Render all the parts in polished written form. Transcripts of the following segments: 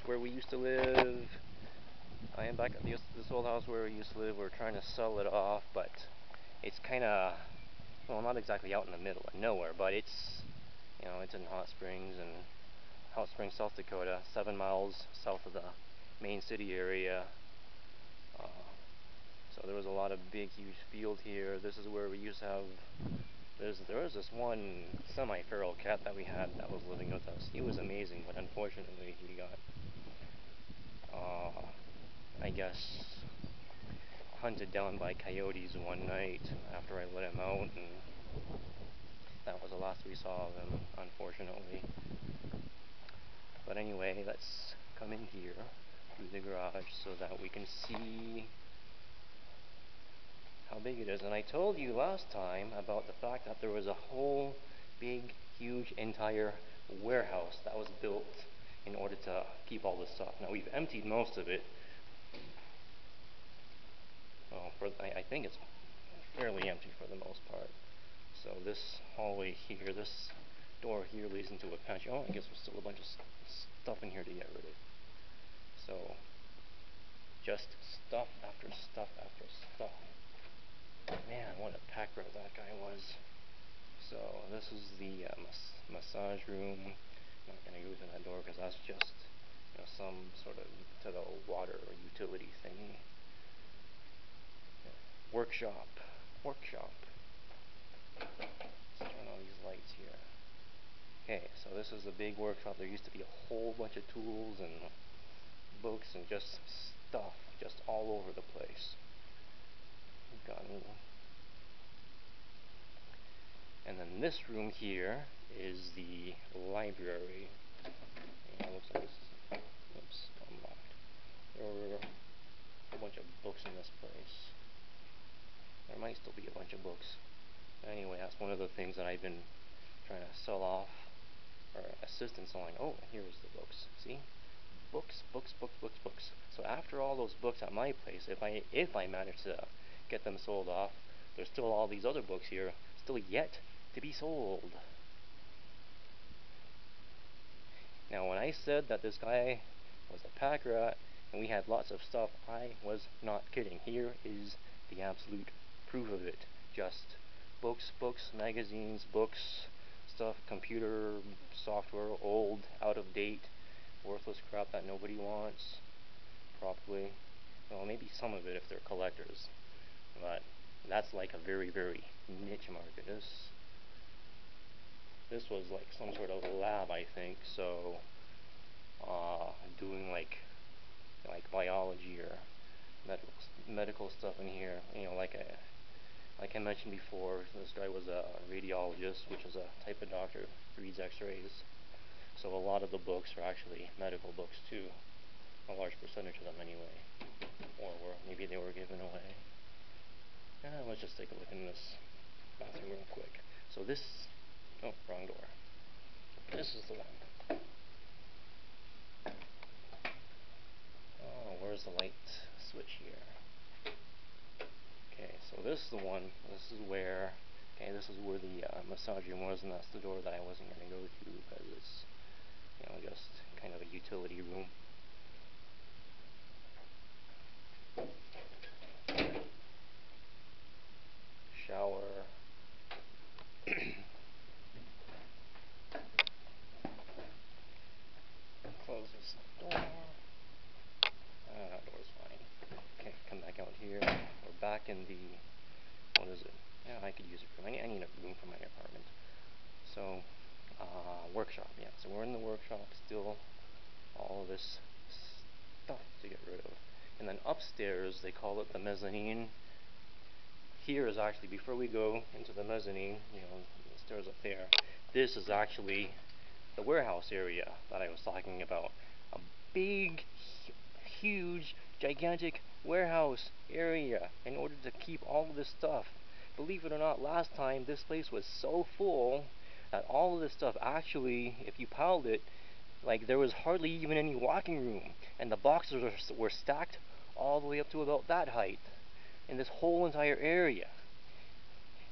where we used to live. I am back at this old house where we used to live. We're trying to sell it off, but it's kind of, well, not exactly out in the middle of nowhere, but it's, it's in Hot Springs, South Dakota, 7 miles south of the main city area. So there was a lot of big, huge field here. This is where we used to have. There was this one semi-feral cat that we had that was living with us. He was amazing, but unfortunately he got, I guess, hunted down by coyotes one night after I let him out, and that was the last we saw of him, unfortunately. But anyway, let's come in here through the garage so that we can see how big it is. And I told you last time about the fact that there was a whole big, huge, entire warehouse that was built in order to keep all this stuff. Now we've emptied most of it. Well, I think it's fairly empty for the most part. So this hallway here, this door here leads into a pantry. Oh, I guess there's still a bunch of stuff in here to get rid of. So just stuff after stuff after stuff. Man, what a pack rat that guy was. So this is the massage room. I'm not going to go through that door because that's just some sort of to the water or utility thingy. Workshop. Let's turn on these lights here. Okay, so this is a big workshop. There used to be a whole bunch of tools and books and just stuff just all over the place. And then this room here is the library. It looks like this. Oops, unlocked. There were a whole bunch of books in this place. There might still be a bunch of books. Anyway, that's one of the things that I've been trying to sell off, or assist in selling. Oh, here's the books. See? Books. So after all those books at my place, if I manage to get them sold off, there's still all these other books here, still yet to be sold. Now, when I said that this guy was a pack rat and we had lots of stuff, I was not kidding. Here is the absolute proof of it. Just books, magazines, books, stuff, computer software, old, out of date, worthless crap that nobody wants, probably. Well, maybe some of it if they're collectors, but that's like a very, very niche market. This was like some sort of lab, I think, so doing like biology or medical stuff in here. Like I mentioned before, this guy was a radiologist, which is a type of doctor who reads x-rays. So a lot of the books are actually medical books too. A large percentage of them anyway. Or maybe they were given away. Let's just take a look in this bathroom real quick. So this, oh, wrong door. This is the one. Oh, where's the light switch here? Okay, so this is the one. This is where the massage room was, and that's the door that I wasn't going to go to because it's, just kind of a utility room. Shower. Close this door. That door's fine. Okay, come back out here. We're back in the, what is it? Yeah, I could use a room. I need a room for my apartment. So, workshop, yeah. So we're in the workshop still. All of this stuff to get rid of. And then upstairs, they call it the mezzanine. Here is actually, before we go into the mezzanine, the stairs up there, this is actually the warehouse area that I was talking about. A big, huge, gigantic warehouse area in order to keep all of this stuff. Believe it or not, last time this place was so full that all of this stuff actually, if you piled it, like there was hardly even any walking room, and the boxes were stacked all the way up to about that height in this whole entire area.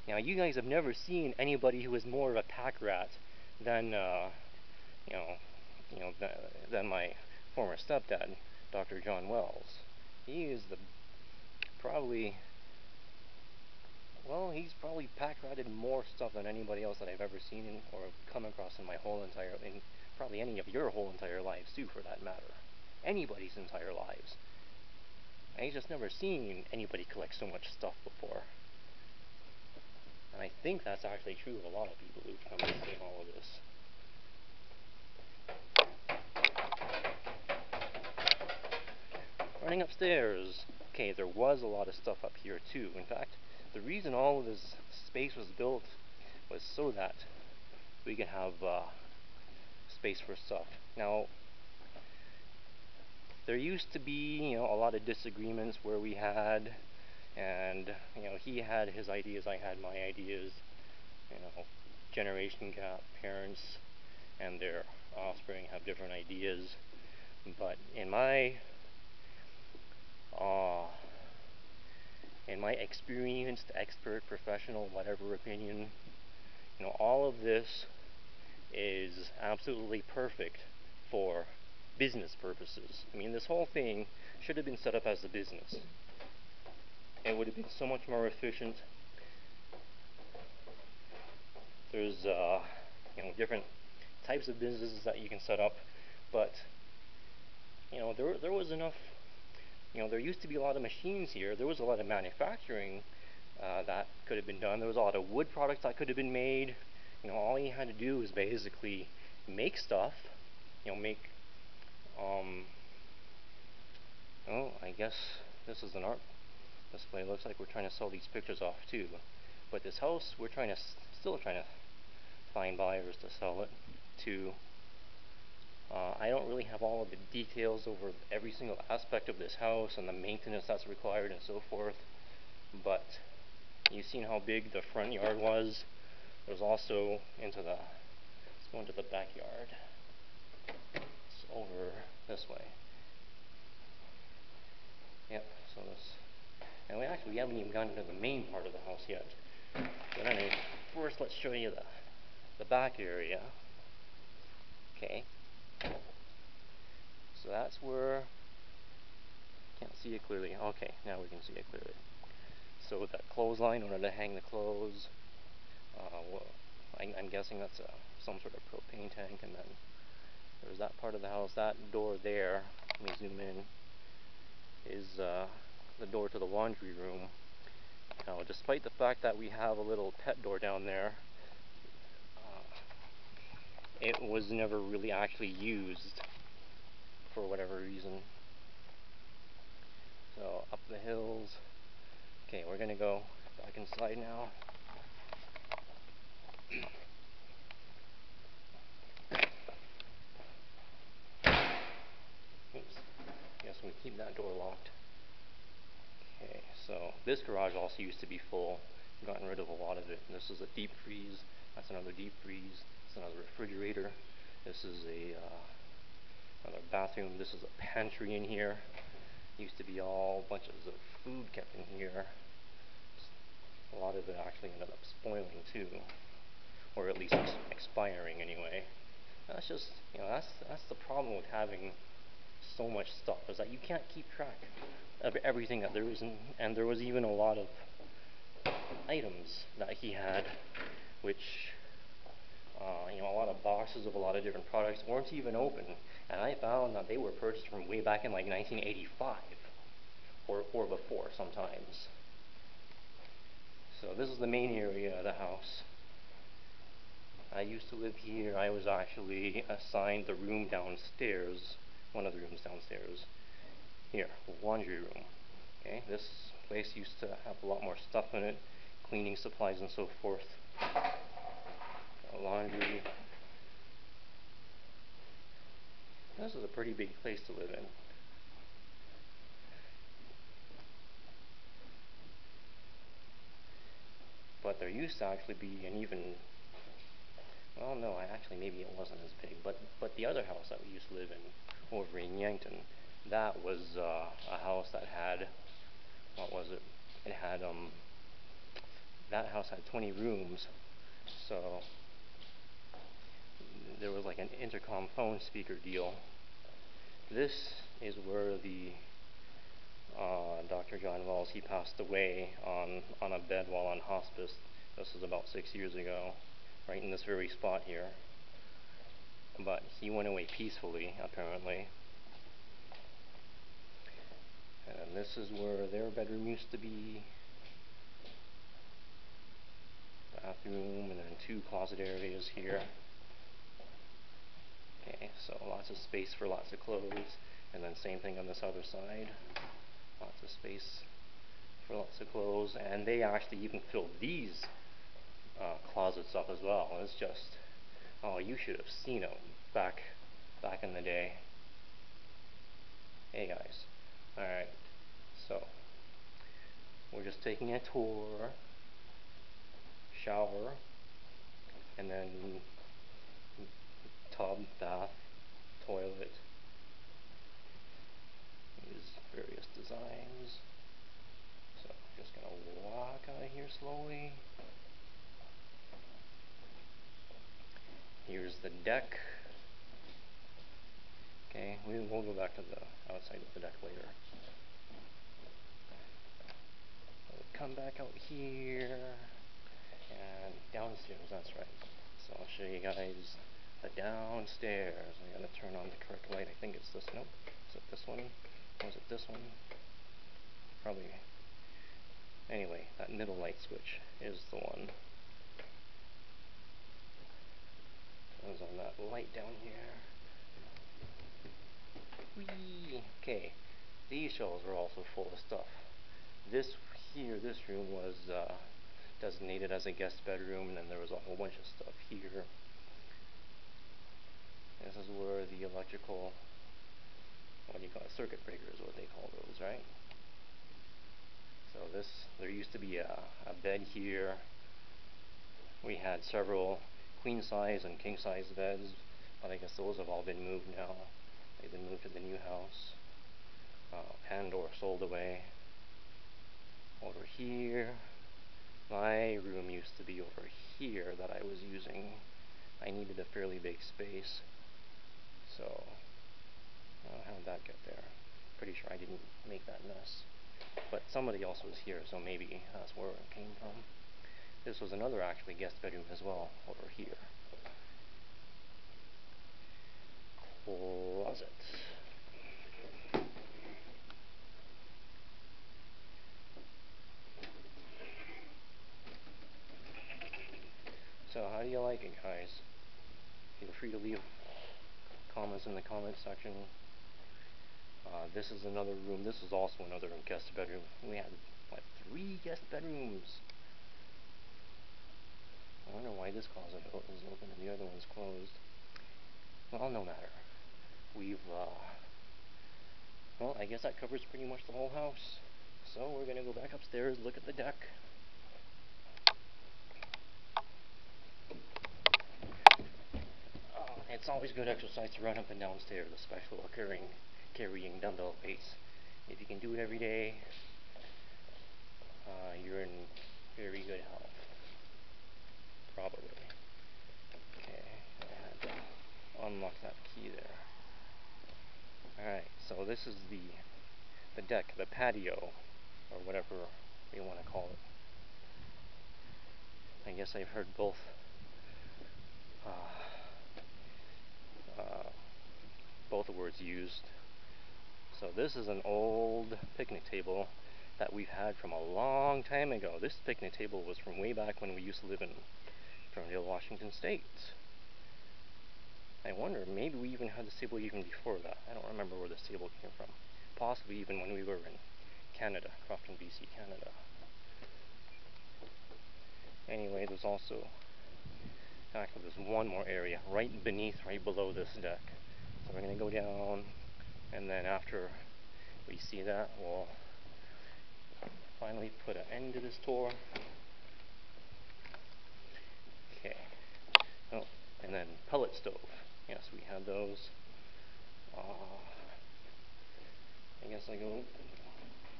Now, you guys have never seen anybody who is more of a pack rat than than my former stepdad, Dr. John Wells. He is probably, well, he's probably pack-ratted more stuff than anybody else that I've ever seen or come across in my whole entire, in probably any of your whole entire lives too, for that matter. Anybody's entire lives. I just never seen anybody collect so much stuff before. And I think that's actually true of a lot of people who've come and seen all of this. Running upstairs. Okay, there was a lot of stuff up here too. In fact, the reason all of this space was built was so that we could have space for stuff. Now, there used to be, a lot of disagreements where we had, and he had his ideas, I had my ideas. Generation gap, parents and their offspring have different ideas. But in my experienced, expert, professional, whatever opinion, all of this is absolutely perfect for business purposes. I mean, this whole thing should have been set up as a business. It would have been so much more efficient. There's different types of businesses that you can set up, but there was enough. There used to be a lot of machines here. There was a lot of manufacturing that could have been done. There was a lot of wood products that could have been made. All you had to do was basically make stuff. Oh, I guess this is an art display. It looks like we're trying to sell these pictures off too. But this house, we're still trying to find buyers to sell it to. I don't really have all of the details over every single aspect of this house and the maintenance that's required and so forth, but you've seen how big the front yard was. There's also let's go into the backyard. It's over this way. Yep, so and we haven't even gone into the main part of the house yet. But anyway, first let's show you the back area. Okay. So that's where, can't see it clearly. Okay, now we can see it clearly. So with that clothesline, in order to hang the clothes, I'm guessing that's some sort of propane tank, and then there's that part of the house. That door there, let me zoom in, is the door to the laundry room. Now, despite the fact that we have a little pet door down there, it was never really actually used for whatever reason. So up the hills. Okay, we're gonna go back inside now. Oops. Guess we keep that door locked. Okay, so this garage also used to be full. We've gotten rid of a lot of it. This is a deep freeze. That's another deep freeze. That's another refrigerator. This is another bathroom. This is a pantry in here. Used to be all bunches of food kept in here. A lot of it actually ended up spoiling too, or at least expiring anyway. That's just, that's the problem with having so much stuff, is that you can't keep track of everything that there is, and there was even a lot of items that he had, which a lot of boxes of a lot of different products weren't even open, and I found that they were purchased from way back in like 1985 or before sometimes. So this is the main area of the house. I used to live here. I was actually assigned the room downstairs, one of the rooms downstairs. Here, laundry room. Okay, this place used to have a lot more stuff in it, cleaning supplies and so forth. Laundry. This is a pretty big place to live in. But there used to actually be an even, well, no, actually maybe it wasn't as big, but the other house that we used to live in over in Yankton, that was a house that had, what was it? It had, that house had 20 rooms, so there was like an intercom phone speaker deal. This is where the Dr. John Wells, he passed away on a bed while on hospice. This was about 6 years ago, right in this very spot here. But he went away peacefully, apparently. And this is where their bedroom used to be. Bathroom, and then 2 closet areas here. Okay, so lots of space for lots of clothes. And then same thing on this other side. Lots of space for lots of clothes. And they actually even filled these closets up as well. It's just, oh, you should have seen them back in the day. Hey guys. Alright, so we're just taking a tour, shower, and then tub, bath, toilet. These various designs. So I'm just gonna walk out of here slowly. Here's the deck. Okay, we'll go back to the outside of the deck later. We'll come back out here and downstairs, that's right. So I'll show you guys the downstairs. I gotta turn on the correct light. I think it's this. Nope. Is it this one? Or is it this one? Probably. Anyway, that middle light switch is the one. Turns on that light down here. Whee! Okay, these shelves were also full of stuff. This room was designated as a guest bedroom, and then there was a whole bunch of stuff here. This is where the electrical, what do you call it, circuit breaker is what they call those, right? So there used to be a bed here. We had several queen size and king size beds, but I guess those have all been moved now. They've been moved to the new house, and or sold away. Over here, my room used to be over here that I was using. I needed a fairly big space, so how'd that get there? Pretty sure I didn't make that mess. But somebody else was here, so maybe that's where it came from. This was another actually guest bedroom as well, over here. Closet. So how do you like it, guys? Feel free to leave comments in the comment section. This is another room. This is also another guest bedroom. We had, what, 3 guest bedrooms? I wonder why this closet is open and the other one's closed. Well, no matter. Well, I guess that covers pretty much the whole house. So we're gonna go back upstairs, look at the deck. It's always good exercise to run up and down stairs, especially while carrying dumbbell weights. If you can do it every day, you're in very good health. Probably. Okay, I had to unlock that key there. Alright, so this is the deck, the patio, or whatever you want to call it. I guess I've heard both words used. So this is an old picnic table that we've had from a long time ago. This picnic table was from way back when we used to live in Ferndale, Washington State. I wonder, maybe we even had this table even before that. I don't remember where this table came from. Possibly even when we were in Canada, Crofton, BC, Canada. Anyway, there's also, actually there's one more area right below this deck. So we're going to go down, and then after we see that, we'll finally put an end to this tour. Okay. Oh, and then pellet stove. Yes, we had those. I guess I go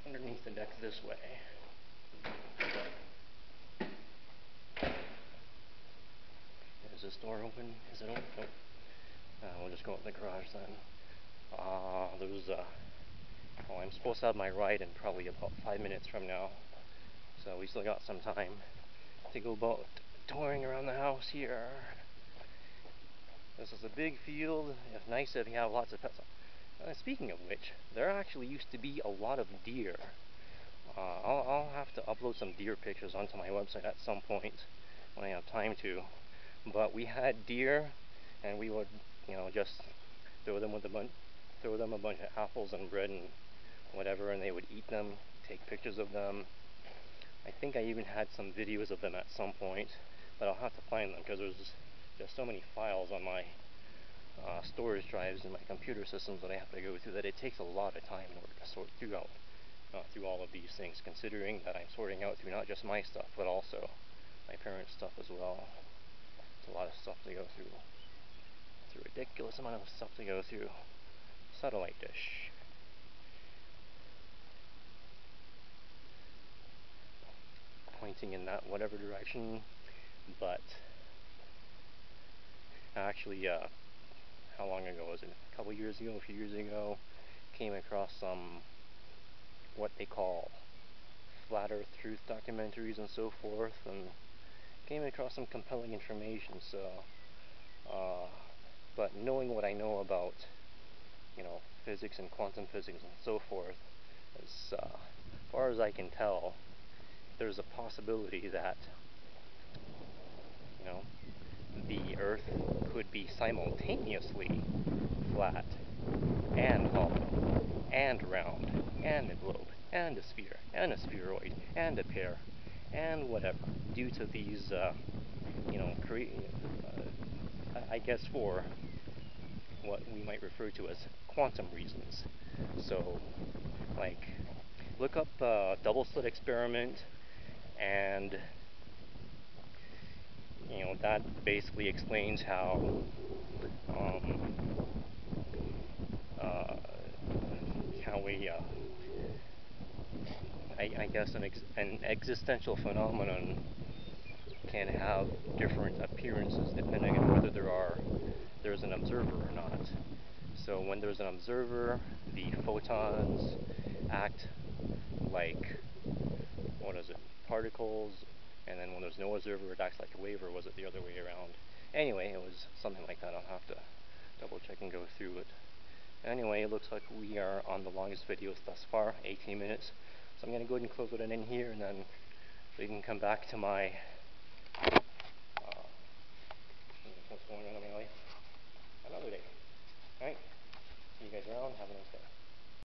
underneath the deck this way. Is this door open? Is it open? Nope. We'll just go out in the garage then. Oh, I'm supposed to have my ride in probably about 5 minutes from now, so we still got some time to go about touring around the house here. This is a big field. It's nice if you have lots of pets. Speaking of which, there actually used to be a lot of deer. I'll have to upload some deer pictures onto my website at some point when I have time to. But we had deer, and we would, just throw them a bunch of apples and bread and whatever, and they would eat them. Take pictures of them. I think I even had some videos of them at some point, but I'll have to find them because there's just so many files on my storage drives in my computer systems that I have to go through that it takes a lot of time in order to sort through all of these things, considering that I'm sorting out through not just my stuff but also my parents' stuff as well. It's a lot of stuff to go through. It's a ridiculous amount of stuff to go through. Satellite dish. Pointing in that whatever direction, but actually, how long ago was it? A couple years ago, a few years ago, came across some what they call flat earth truth documentaries and so forth, and came across some compelling information. So, but knowing what I know about, physics and quantum physics and so forth, as far as I can tell, there's a possibility that, the Earth could be simultaneously flat and hollow and round and a globe and a sphere and a spheroid and a pear and whatever, due to these, I guess for what we might refer to as quantum reasons. So, like, look up double slit experiment, and that basically explains how I guess an existential phenomenon can have different appearances depending on whether there's an observer or not. So when there's an observer, the photons act like, particles, and then when there's no observer, it acts like a wave, or was it the other way around? Anyway, it was something like that. I'll have to double check and go through it. Anyway, it looks like we are on the longest videos thus far, 18 minutes. So I'm going to go ahead and close it in here, and then we can come back to my what's going on in my life another day. Alright, see you guys around. Have a nice day.